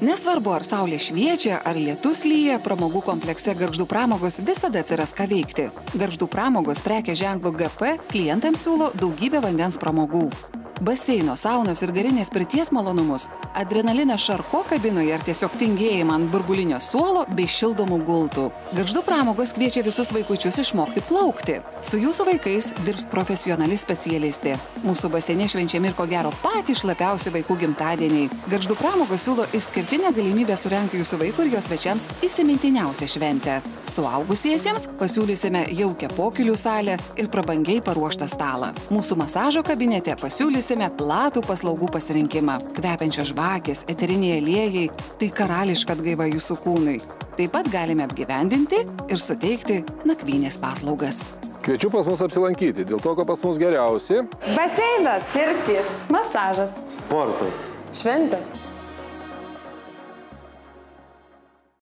Nesvarbu, ar saulė šviečia, ar lietus lyja, pramogų komplekse Gargždų pramogos visada atsiras ką veikti. Gargždų pramogos prekės ženklu GP klientams siūlo daugybę vandens pramogų. Baseino, saunos ir garinės pirties malonumus, adrenaliną šarko kabinoje ar tiesiog tingėjimą ant burbulinio suolo bei šildomų gultų. Gargždų pramogos kviečia visus vaikučius išmokti plaukti. Su jūsų vaikais dirbs profesionali specialistė. Mūsų baseine švenčiami ir ko gero patys šlapiausi vaikų gimtadieniai. Gargždų pramogos siūlo išskirtinę galimybę surengti jūsų vaikų ir jo svečiams įsimintiniausią šventę. Suaugusiesiems pasiūlysime jaukią pokylių salę ir prabangiai paruoštą stalą. Mūsų masažo kabinete pasiūlysime platų paslaugų pasirinkimą. Kvepiančios žvakės, eteriniai aliejai – tai karališka atgaiva jūsų kūnui. Taip pat galime apgyvendinti ir suteikti nakvynės paslaugas. Kviečiu pas mus apsilankyti, dėl to, kad pas mus geriausi. Baseinas, pirtys, Masažas. Sportas. Šventės.